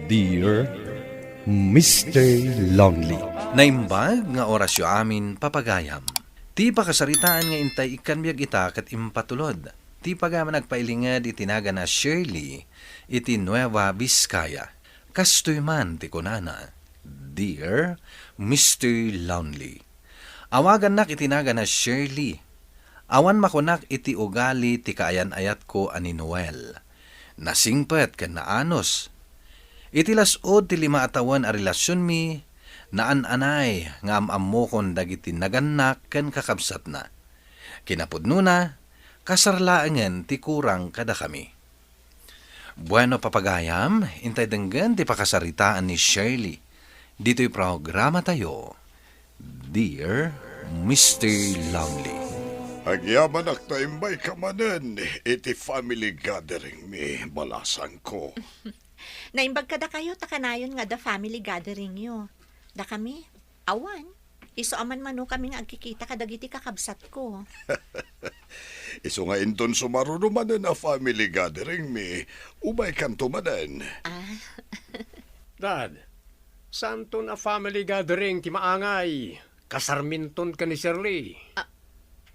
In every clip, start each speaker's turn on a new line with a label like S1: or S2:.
S1: Dear Mr. Lonely.
S2: Naimbag nga orasyo amin papagayam. Ti pakasaritaan nga intay ikan biyag ita kat impatulod. Ti pagaman nagpailingad itinaga na Shirley iti Nueva Vizcaya. Kastoy man ti kunana. Dear Mr. Lonely. Awagan nak itinaga na Shirley. Awan makunak iti ugali ti kaayan-ayat ko ani Noel. Nasingpet ken naanos. Iti lasod ti 5 atawan a relasyon mi, naan-anay nga amammo kon dagiti naganak ken kakabsat na. Kinapudno na, kasarlaangen ti kurang kada kami. Bueno papagayam, intay denggan ti pakasaritaan ni Shirley. Dito'y programa tayo, Dear Mr. Lonely.
S3: Agyaman ak taimbay kamanen, iti family gathering mi, balasan ko.
S4: Naimbag kada kayo, takanayon nga da family gathering yo. Da kami, awan. Iso aman mano kami nga agkikita kadagiti kakabsat ko.
S3: Iso nga inton sumarunumanen na family gathering mi, ubay kan tumanen.
S5: Dad, saan to na family gathering ti maangay? Kasarminton ka ni Shirley.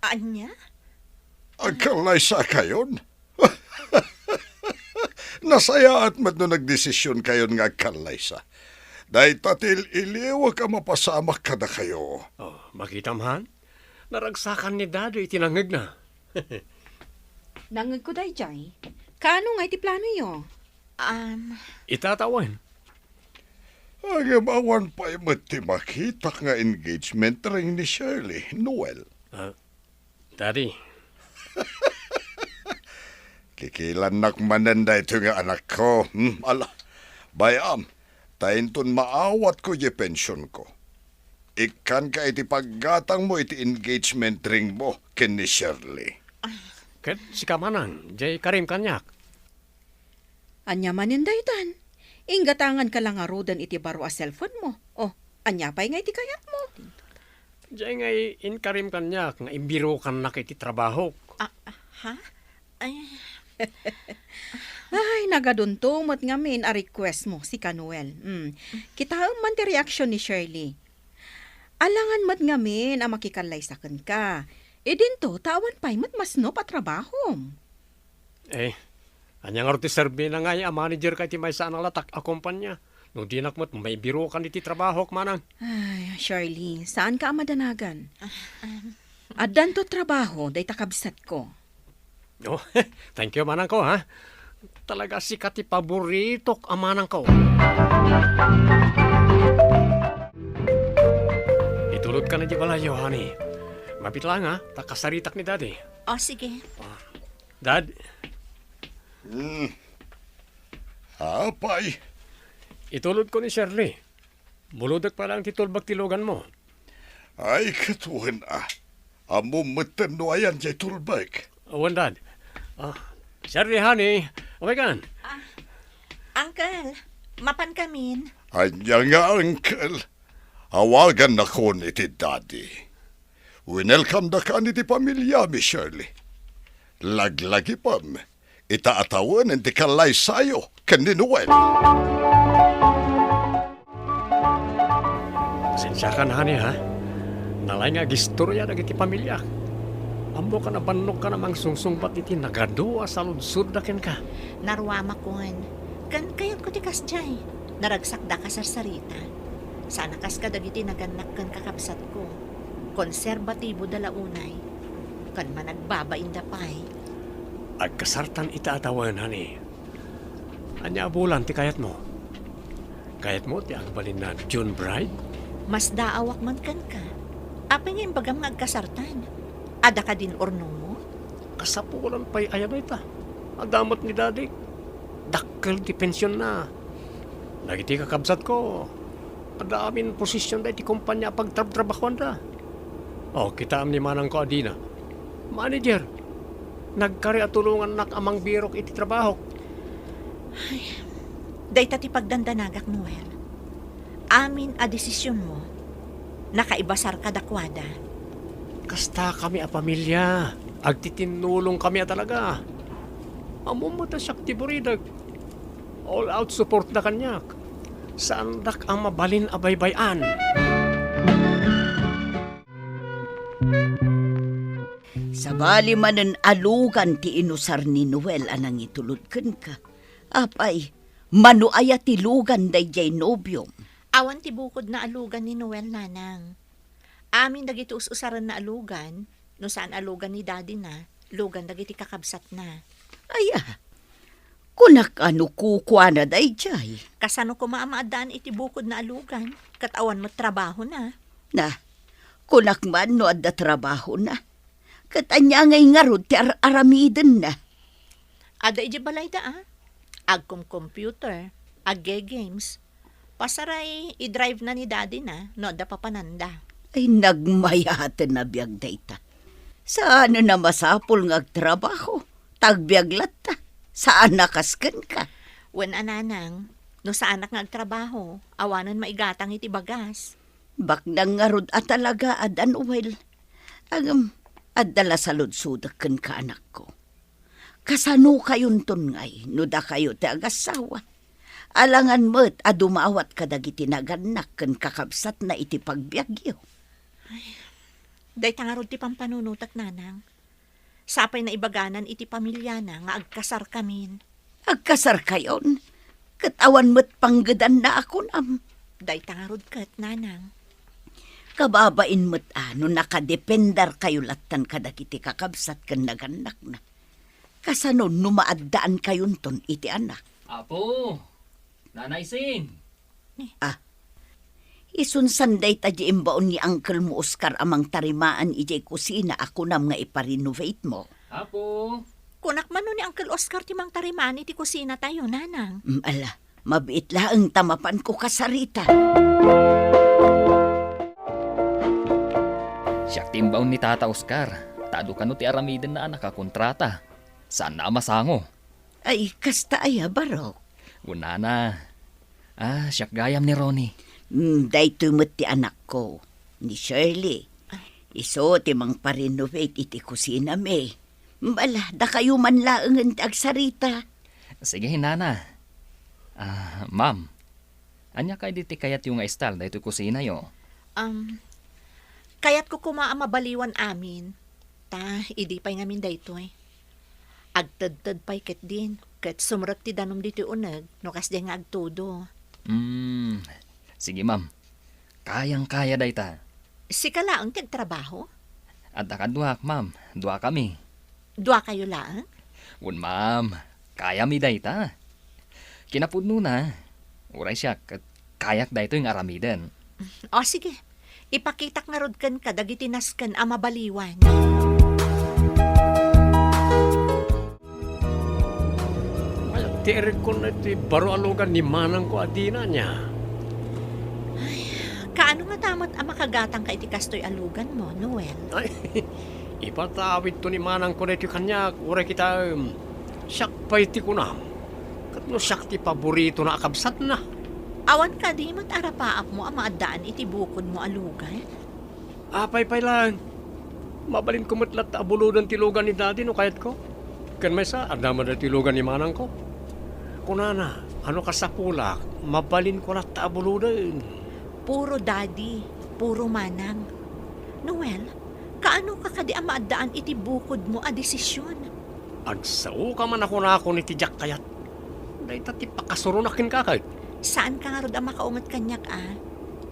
S4: Anya?
S3: Agkalay sa kayon? Nasaya at mat no nagdesisyon kayon nga agkalay sa. Dahil tatil iliwa ka mapasamak kada kayo.
S5: Oh, makita man? Naragsakan ni Dado itinangag na.
S6: Nangag ko day, Jay. Kano nga iti plano yo?
S5: Itatawan.
S3: Agabawan pa ti makita nga engagement ring ni Shirley, Noel.
S5: Daddy.
S3: Kikilan nakmananda ito nga anak ko. Ala, bayam, tainton maawat ko yung pensyon ko. Ikan ka iti paggatang mo iti engagement ring mo ken ni Shirley.
S5: Ket si Kamanan, jay karim kanyak.
S6: Anya manin daytan. Inggatangan ka lang arudan iti baro a cellphone mo. Oh, anya pa'y nga iti kayat mo.
S5: Jay ngay inkarim kanyak, nga imbiro kan na iti trabaho.
S4: Ha? Ay,
S6: Ay, nagaduntumot nga min a request mo si Kanuel. Kita man ti reaksyon ni Shirley. Alangan mat nga min a makikalay sa ka. E dinto, tawan pa'y mat masno pa trabaho.
S5: Anya nga ti serbi na nga a manager kay ti may saan ang latak a kumpanya. No dinak mo't may biro kan iti trabaho manang.
S6: Ay, Shirley, saan ka amadanagan? Adan to trabaho, day takabsat ko.
S5: Oh, thank you manang ko ha. Talaga sikat ti paborito amanang ko. Itulog ka na di balayo, honey. Mapit lang ha, takasaritak ni Daddy.
S4: o sige.
S5: Dad,
S3: Apay,
S5: itulog ko ni Shirley. Buludak pa lang titulbag tilugan mo.
S3: ay katuhan Amo matano ayan jay tulbag.
S5: Awan, Dad. Shirley, honey. Okay kan?
S4: Uncle, mapan kamin.
S3: Anya nga, uncle. Awagan na ko ni ti daddy. Winelcome na ka ni ti pamilya mi, Shirley. Laglagi pam. Itaatawan ang ti kalay sayo kan ni Noel.
S5: Pasensya ka na, honey, ha? Nalay nga gistorya na iti pamilya. Ambo ka na banok ka namang sungsungbat iti nagadua sa lunsud na ken ka.
S4: Narwama kon. Kan kayat ko ti kasjay. Naragsak da ka sa sarita. Sana kas ka dagiti naganak kan kakabsat ko. Konserbatibo dalaunay. Kan managbabainda pay.
S5: Agkasartan itaatawan, honey. Anya bulan ti kayat mo? Kayat mo ti agbalin na June bride?
S4: Mas daawak man kan ka. Apay nga bagam nga agkasartan. Ada ka din orno mo?
S5: Kasapulan pa'y ayaw na ita. Adamot ni Daddy. Dakkel ti pensyon na. Nagiti kakabsat ko. Padamin posisyon da iti kumpanya pagtrabahuan da. Kita am ni manang ko adina. Manager, nagkari at tulungan nak amang birok iti trabaho.
S4: Day tati pagdandanagak, Noel. Amin a desisyon mo. Nakaibasar ka dakwada.
S5: Kasta kami a pamilya. Agtitinulong kami talaga. Amo mo ta siya ti buridag. All out support na kanyak. Saan dak ang mabalin abaybayan?
S7: Sa bali manen alugan ti inusar ni Noel anang ituludken ka. Apay, manuaya ti lugan day jay nobyo.
S4: Awan ti bukod na alugan ni Noel, nanang. Amin dagiti usaran na alugan, no saan alugan ni daddy na, lugan dagiti kakabsat na.
S7: Aya, kunak ano kukwa na day jay.
S4: Kasano ko maamaadaan iti bukod na alugan, katawan mo trabaho na.
S7: Na, kunak man no adda trabaho na. Katanya ngay ngarod ti aramiden na.
S4: Ada iji balay da agkom computer, agge games. Pasaray, i-drive na ni daddy na, no da papananda.
S7: Ay nagmayaten na biyag dayta. Saan na masapol nga trabaho? Tagbiaglat ta. Saan nakasken ka?
S4: Wen ananang, no sa anak nga agtrabaho, awanan maigatang iti bagas.
S7: Bak nang ngarod at talaga adan uwel. Adala sa ludsudaken ka anak ko. Kasano kayon ton ngay, no da kayo ti agasawa. Alangan mo't adumawat kadagiti naganak ken kakabsat na iti pagbiagyo.
S4: Day tangarod ti pampanunutak nanang. Sapay na ibaganan iti pamilya na nga agkasar kamin.
S7: Agkasar kayon, katawan mo't panggadan na ako nam.
S4: Day tangarod kat nanang.
S7: Kababain mo't ano nakadependar kayo latan kadagiti kakabsat ken naganak na. Kasano numaaddaan kayon ton iti anak.
S8: Apo, Nanay Sin.
S7: Isunsanday ta di imbaon ni Uncle mo Oscar amang tarimaan ijay kusina ako nam nga iparenovate mo.
S8: Apo.
S4: Kunak man no ni Uncle Oscar ti mang tarimani ti kusina tayo, nanang.
S7: Ala, mabiit laang tamapan ko kasarita.
S8: Siyak timbaon ni Tata Oscar. Tado ka no ti aramiden na anak kontrata. Saan na masango?
S7: Ay, kasta aya barok.
S8: Una na. Siyak gayam ni Ronnie.
S7: Day tumot ti anak ko, ni Shirley. Iso ti mang parenovate iti kusina me. Bala, da kayo man laang ti agsarita.
S8: Sige, hinana. Ma'am. Anya kay diti kayat yung style da ito kusina yo?
S4: Kaya't ko kumaamabaliwan amin. Idi pa'y ngamin daytoy. Agtad-tad pa'y ket din. Ket sumrek ti danom diti uneg, no kas di nga agtudo.
S8: Sige, ma'am. Kayang-kaya dayta.
S4: Sika laang tagtrabaho?
S8: At akaduak, ma'am. Dua kami.
S4: Dua kayo laang?
S8: Un, ma'am. Kaya mi dayta. Kinapudno na. Uray siya, kayak dayto yung aramiden.
S4: O sige, ipakitak nga rod kan kadagiti nasken a mabaliwan.
S5: Ti Eric ko na ti baro alugan ni manang ko adina niya.
S4: Kaano nga tamat a makagatang ka iti kastoy alugan mo, Noel?
S5: Ay, ipatawid to ni manang ko na iti kanya. Uray kita, siyak pa iti ko na. Katno siyak ti paborito na akabsat na.
S4: Awan ka di mat arapaap mo a maadaan iti bukod mo alugan?
S5: Apay lang. Mabalin ko matlat abuludan tilugan ni daddy no kayat ko. Kan may sa, adama na tilugan ni manang ko. Kunana, ano ka sa pulak, mabalin ko na taabuludan.
S4: Puro daddy, puro manang. Noel, kaano ka kadi a maadaan iti bukod mo a desisyon?
S5: Agsao ka man ako na ako ni tijak kayat. Dahil tati pakasurunakin ka kahit.
S4: Saan ka nga rod a makaungat kanyak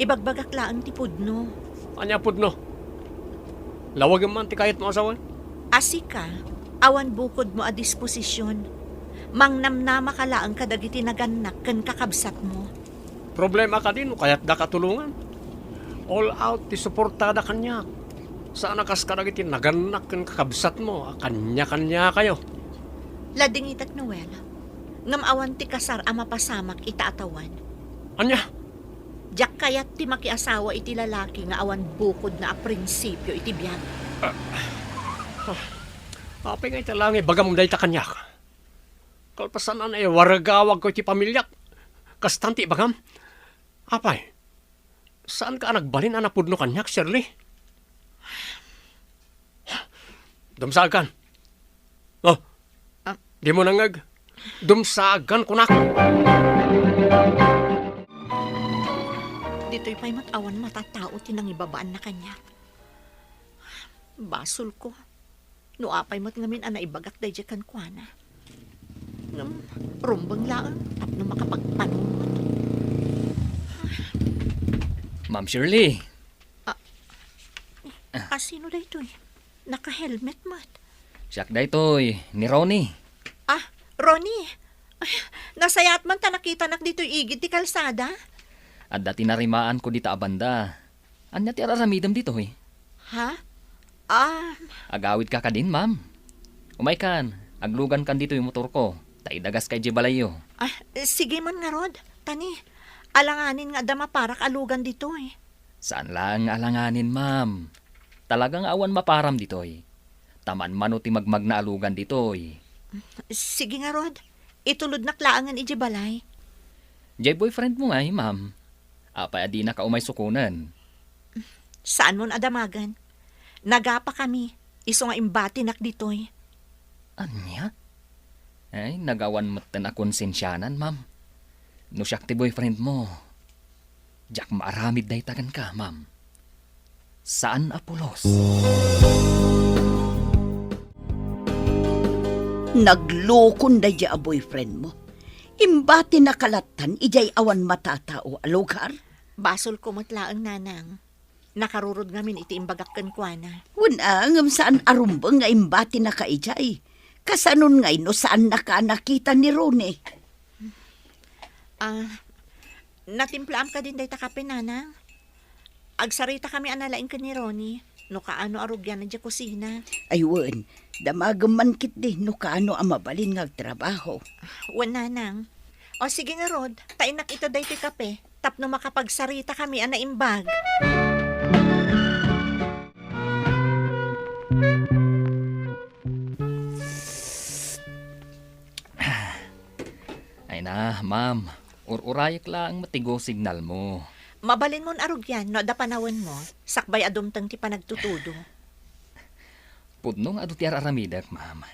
S4: Ibagbagak laang ti pudno.
S5: Anya pudno. Lawag man ti kayat mo asawan.
S4: Asika, awan bukod mo a disposisyon. Mangnamnama ka laang kadagiti naganak ken kakabsat mo.
S5: Problema ka din, kaya't da katulungan. All out, ti suportada kanya. Saan nakas ka nagiti naganak ken kakabsat mo, kanya-kanya kayo.
S4: Lading itak Noel, ngam awan ti kasar a mapasamak itaatawan.
S5: Anya?
S4: Diyak kayat ti makiasawa iti lalaki nga awan bukod na a prinsipyo iti biyag.
S5: Apay nga italangi, bagam day ta kanya. Kalpasanan ay waragawag ko iti pamilyak. Kastanti bagam. Apay, saan ka nagbalin anapudno kanyak, Shirley? Dumsagan. Oh, di mo nangag. Dumsagan kunak.
S4: Dito'y pa'y matawan matatao tinang ibabaan na kanya. Basol ko. No apay mo't ngamin ana ibagak day kan kuana. Rumbang lang tapno makapagpanungot.
S8: Ma'am Shirley,
S4: Asino day to'y? Naka-helmet mat.
S8: siyak daytoy ni Ronnie.
S4: Ah, Ronnie. Ay, nasayat man ta nakita nak dito'y igid ti kalsada.
S8: At dati narimaan ko dita abanda. Anya ti araramidam dito eh.
S4: Ha? Ah,
S8: Agawid ka din, ma'am. Umay kan, aglugan kan dito yung motor ko. Taidagas kay Jebalayo.
S4: sige man nga Rod. Tani, alanganin nga dama parak alugan dito eh.
S8: Saan lang alanganin, ma'am? Talagang awan maparam dito eh. Taman mano ti magmag na alugan dito eh.
S4: Sige nga Rod. Itulod na klaangan ijibalay.
S8: Jay boyfriend mo nga eh, ma'am. Apay adi na ka umay sukunan.
S4: Saan mon adamagan? Nagapa kami. Iso nga imbati nak ditoy.
S8: Anya? Ay, nagawan mo na konsensyanan, ma'am. No siyak ti boyfriend mo. Jack maaramid day tagan ka, ma'am. Saan apulos?
S7: Naglukon da a boyfriend mo. Imbati na kalatan, ijay awan matatao alugar.
S4: Basol ko matlaang nanang. Nakarurod ngamin iti imbagak kan kuana.
S7: Unang saan arumbang nga imbati na kaijay. Kasanon ngay no saan nakita ni Rone.
S4: Natimplaam ka din day takape nanang. Agsarita kami analain ka ni Ronnie. No kaano arugyan na dya kusina.
S7: Ayun, damagaman kit di no kaano ang mabalin nga trabaho.
S4: Wan nanang. O sige nga Rod, tainak ito day ti kape. Tapno makapagsarita kami ana imbag.
S8: Ay na, ma'am. Ururayak lang matigo signal mo.
S4: Mabalin mon arugyan no da panawan mo. Sakbay adumtang ti panagtutudo.
S8: Pudnong adu ti aramidak, ma'am.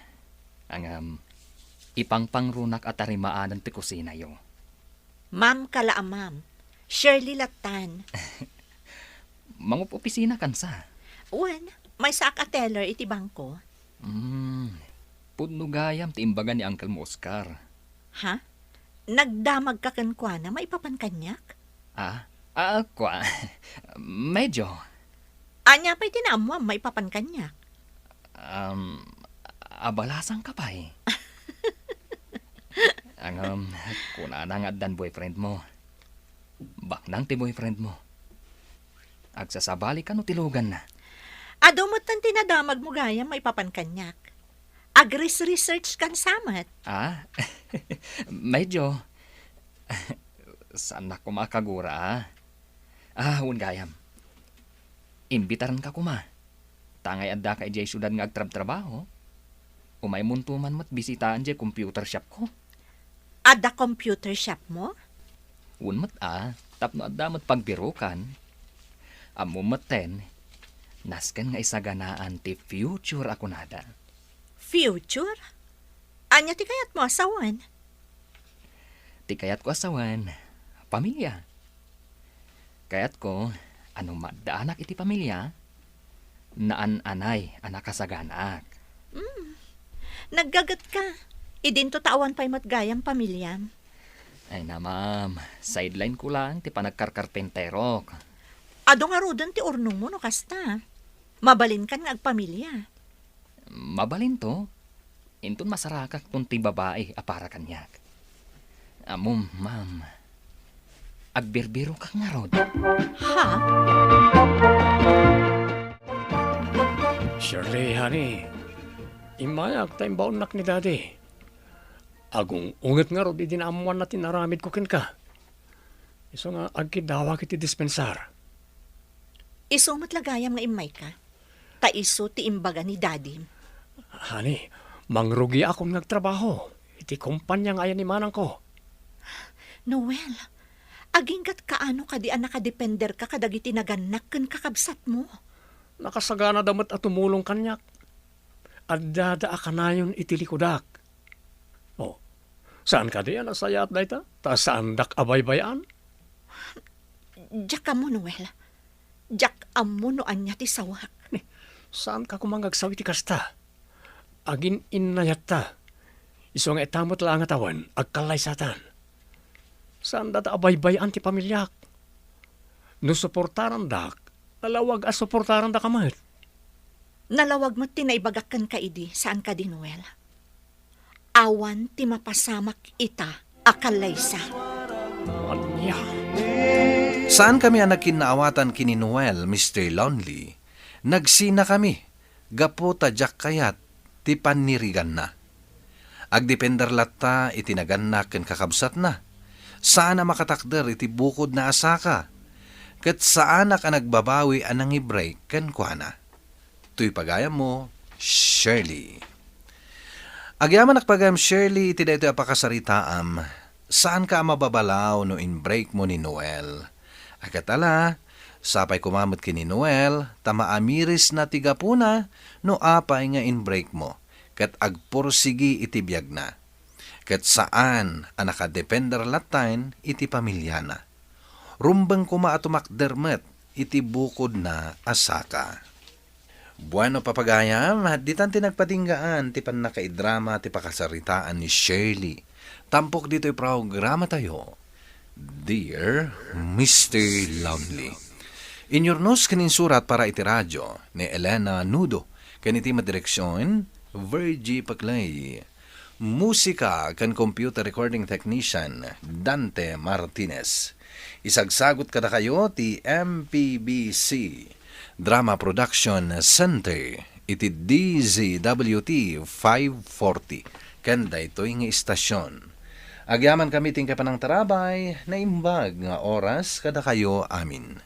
S8: Ang ipangpangrunak at tarimaanan ti kusina yo.
S4: Ma'am kala ma'am. Shirley Latan.
S8: Mangup opisina kansa.
S4: Wan, may sak a teller iti bangko.
S8: Pudno gayam ti imbagan ni Uncle mo Oscar.
S4: Ha? Nagdamag ka kan kuana, maipapan kanyak?
S8: Kwa. Medyo.
S4: Anya pa'y tinamuam, maipapan kanyak.
S8: Abalasang ka pa eh. Kuna na nga dan boyfriend mo. Baknang ti boyfriend mo. Agsasabali ka no tilugan na.
S4: Adumot tan tinadamag mo gaya, maipapan kanyak. Agris-research kan samat.
S8: Medyo. Saan na kumakagura hun gayam. Imbitaran ka kuma. Tangay adda ka ijay syudad nga agtrab-trabaho. Umay muntuman mo't bisitaan jay computer shop ko.
S4: Ada computer shop mo?
S8: Unmat tapno adda mo't pagbirukan. Amumaten, nasken nga isaganaan ti future ako nada.
S4: Future? Anya ti kayat mo asawan?
S8: Ti kayat ko asawan, pamilya. Kayat ko, anong madaanak iti pamilya, naan-anay anak kasaganak.
S4: Naggagat ka. Idinto tawan pa'y matgayang pamilyam.
S8: Ay na ma'am, sideline ko lang ti panagkarkarpenterok.
S4: Ado nga rodan ti urnong mo no kasta. Mabalin kan nga agpamilya.
S8: Mabalin to, inton masarakak tun ti babae apara kanyak. Amom, ma'am, agbirbiro ka nga rod.
S4: Ha?
S5: Shirley, honey. Imayak tayong baunak ni daddy. Agong unget nga ro, di dinaamuan natin naramid ko kin ka. Iso nga agkidawa kiti dispensar.
S4: Iso matlagayam nga imay ka. Taiso ti imbaga ni daddy.
S5: Honey, mangrugi akong nagtrabaho. Iti kumpanya nga ayan ni manang ko.
S4: Noel, aginggat kaano ka di nakadepender ka kadagiti naganak kan kakabsat mo.
S5: Nakasagana damat at tumulong kanyak. Adada akanayon itilikudak. Saan ka diyan nasaya at dayta? Ta saan dak abay-bayan?
S4: Jack amo, Noel. Jack amo no anya ti sawak.
S5: Saan ka kumangagsawi ti kasta? Agin inayat ta. Iso nga itamot lang ang atawan, agkalay satan. Saan data abay-bayan ti pamilyak? No suportaran dak, nalawag as suportaran da kamat.
S4: Nalawag mo tinaibagakan ka idi, saan ka di, Noel? Awan ti mapasamak ita, akalaysa.
S5: Anya.
S2: Saan kami ang nagkinaawatan kini Noel, Mr. Lonely? Nagsina kami, gapo ta Jack kayat, ti panirigan na. Agdepender latta itinagannak ken kakabsat na. Saan na makatakder iti bukod na asaka? Ket saan ka nagbabawi anang i-break ken kuana? Tuy pagayam mo, Shirley. Agyaman nakpagayam Shirley iti daytoy apakasaritaam. Saan ka mababalaw no in-break mo ni Noel? Agatala, sapay kumamot kini Noel, tamaamiris na tigapuna, no apay nga in-break mo, kat agpursigi iti biyag na. Kat saan ang nakadepender latain iti pamilya na. Rumbang kuma atumakdermet iti bukod na asaka. Bueno papagayam, ditan tinagpatinggaan ti pan nakaidrama ti pakasaritaan ni Shirley. Tampok dito'y programa tayo. Dear Mr. Lonely. Inyornos kanin surat para iti radyo ni Elena Nudo. Kaniti madireksyon, Virgie Paclay. Musika kan computer recording technician, Dante Martinez. Isagsagot kada kayo ti MPBC Drama Production Center. Iti DZWT 540. Kanda ito'y nga istasyon. Agyaman kami ting kapanang tarabay na imbag nga oras kada kayo amin.